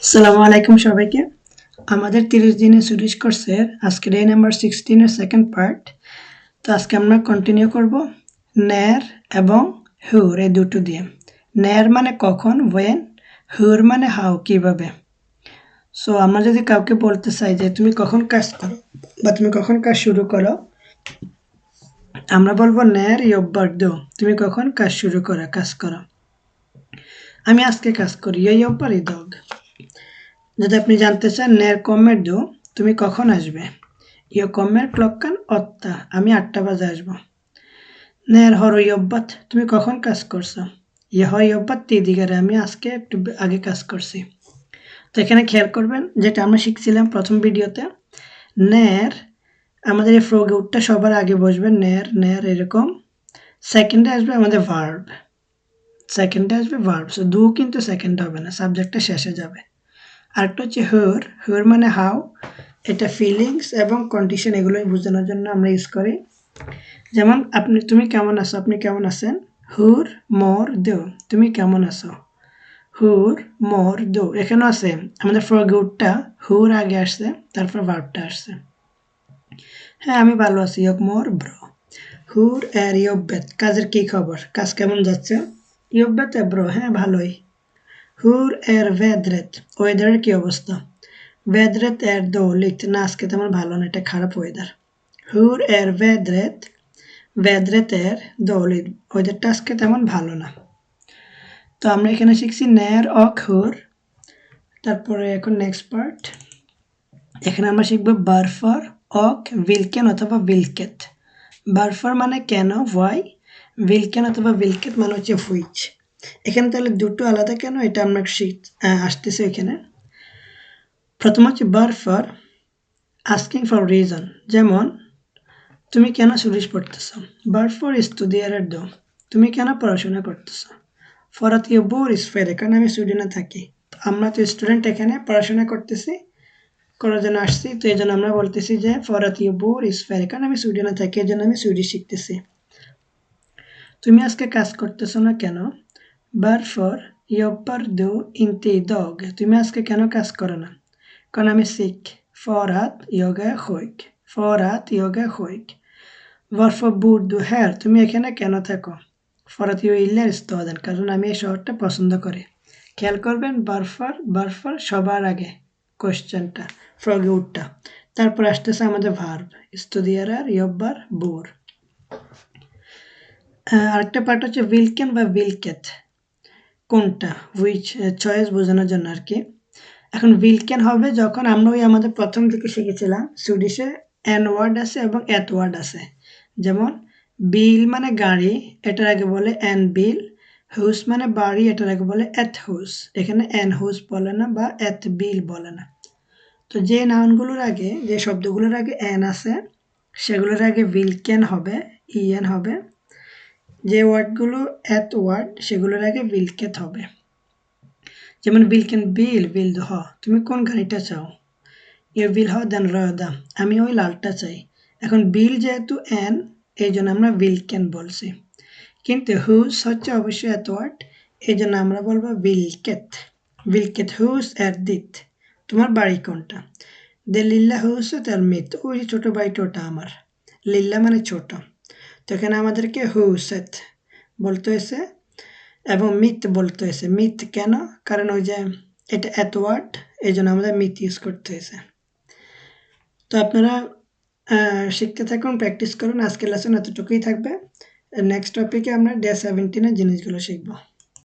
আসসালামু আলাইকুম সবাইকে। আমাদের 30 দিনের সুইডিশ কোর্সের আজকে ডে নাম্বার 16 এর সেকেন্ড পার্ট। তো আজকে আমরা কন্টিনিউ করব ন্যার এবং হুর এই দুটো দিয়ে। ন্যার মানে কখন, ওয়েন, হুর মানে হাউ কিভাবে। সো আমরা যদি কাউকে বলতে চাই যে তুমি কখন কাজ করো বা তুমি কখন কাজ শুরু করো, আমরা বলবো ন্যার ইয়ব্বার দো, তুমি কখন কাজ শুরু করো, কাজ করো। আমি আজকে কাজ করি, ইয়ব্বার ইদগ। যদি আপনি জানতে চান ন্যার কমের দো, তুমি কখন আসবে, ইয় কমের ক্লক্কান 8টা, আমি 8টা বাজে আসবো। ন্যার হর ইয়ব্বাত, তুমি কখন কাজ করছো, ইয়ে হয় ইয়ব্বাত তিদিগারে, আমি আজকে একটু আগে কাজ করছি। তো এখানে খেয়াল করবেন যেটা আমরা শিখছিলাম প্রথম ভিডিওতে, ন্যার আমাদের এই ফ্রোগউটটা সবার আগে বসবে, ন্যার ন্যার এরকম। সেকেন্ডে আসবে আমাদের ভার্ব, সেকেন্ডে আসবে ভার্ব। সো দু কিন্তু সেকেন্ড হবে না, সাবজেক্টটা শেষে যাবে। আরেকটা হচ্ছে হুর, হুর মানে হাউ, এটা ফিলিংস এবং কন্ডিশন এগুলোই বোঝানোর জন্য আমরা ইউজ করি। যেমন তুমি কেমন আছো, আপনি কেমন আছেন, হুর মোর দো, তুমি কেমন আছো, হুর মোর দো। এখানেও আছে আমাদের ফরগুডটা হুর আগে আসছে, তারপর ভার্বটা আসছে। হ্যাঁ আমি ভালো আছি, ইয়ক মোর ব্রো। হুর এর ইয়ব্বেত, কাজের কি খবর, কাজ কেমন যাচ্ছে, ইয়ব্বেত ব্রো, হ্যাঁ ভালোই। হুর এর ভেদ্রেত, ওয়েদারের কি অবস্থা, ভেদ্রেত এর দৌলিত, না আজকে তেমন ভালো না, এটা খারাপ ওয়েদার। হুর এর ভেদ্রেত, ভেদ্রেত এর দৌলিত, ওয়েদারটা আজকে তেমন ভালো না। তো আমরা এখানে শিখছি ন্যার অক হুর। তারপরে এখন নেক্সট পার্ট, এখানে আমরা শিখবো বারফার অক ভিলকেন অথবা ভিলকেট। বারফার মানে কেন, ওয়াই, ভিলকেন অথবা ভিলকেট মানে হচ্ছে হুইচ। এখানে তাহলে দুটো আলাদা কেন, এটা আমরা আসতেছি এখানে। প্রথম হচ্ছে বারফার, আস্কিং ফর রিজন, যেমন তুমি কেন সুইডিশ পড়তেছো, বারফর স্টুডিয়ারের দো, তুমি কেন পড়াশোনা করতেছো। ফরাত ইউ বোর ইস ফের, এখানে আমি সুইডেনে থাকি, আমরা তো স্টুডেন্ট, এখানে পড়াশোনা করতেছি, করার জন্য আসছি, তো এই জন্য আমরা বলতেছি যে ফরাত ইউ বোর ইস ফের, এখানে আমি সুইডেনে থাকি, এই জন্য আমি সুইডিশ শিখতেছি। তুমি আজকে কাজ করতেছো না কেন, বারফর ইয়ব্বার দো ইনতে দগ, তুমি আজকে কেন কাজ করো না, কারণ আমি শিখ। ফরাত ইয়োগা হইক, ফরাত ইয়োগা হইক। Varför bor du här? তুমি এখানে কেন থাকো, för att jag gillar staden, কারণ আমি এই শহরটা পছন্দ করি। খেয়াল করবেন বারফার বারফার সবার আগে কোশ্চেনটা, ফ্রগউটটা, তারপর আসতেছে আমাদের ভার্ব স্টুডিয়ারার ইয়ব্বার বোর। আরেকটা পার্ট হচ্ছে উইলকেন বা উইলকেট, কোনটা, হুইচ, চয়েস বোঝানোর জন্য আর কি। এখন উইলকেন হবে যখন আমরা ওই আমাদের প্রথম দিকে শিখেছিলাম সুইডিশে এন ওয়ার্ড আছে এবং এত ওয়ার্ড আছে। যেমন বিল মানে গাড়ি, এটার আগে বলে এন বিল। হুস মানে বাড়ি, এটার আগে বলে এত হুস, এখানে এন হুস বলে না বা এত বিল বলে না। তো যে নাউনগুলোর আগে, যে শব্দগুলোর আগে এন আছে সেগুলোর আগে উইলকেন হবে, ইএন হবে। যে ওয়ার্ডগুলো এত ওয়ার্ড সেগুলোর আগে উইলকেট হবে। যেমন vilken bil vill du ha, তুমি কোন গাড়িটা চাও, jag vill ha den röda, আমি ওই লালটা চাই। এখন বিল যেহেতু এন, এই জন্য আমরা vilken বলছি, কিন্তু হুস হচ্ছে অবশ্যই এত ওয়ার্ড, এই জন্য আমরা বলবো vilket, vilket hus är ditt, তোমার বাড়ি কোনটা। det lilla huset är mitt, ওই ছোট বাড়িটা ওটা আমার, লিল্লা মানে ছোট, তো এখানে আমাদেরকে হুসেট বলতে হয়েছে এবং মিথ বলতে হয়েছে। মিথ কেন, কারণ ওই যে এটা এত ওয়ার্ড, এই জন্য আমাদের মিথ ইউজ করতে হয়েছে। তো আপনারা শিখতে থাকুন, প্র্যাকটিস করুন। আজকের লেসন এতটুকুই থাকবে, নেক্সট টপিকে আমরা ডে 17 জিনিসগুলো শিখবো।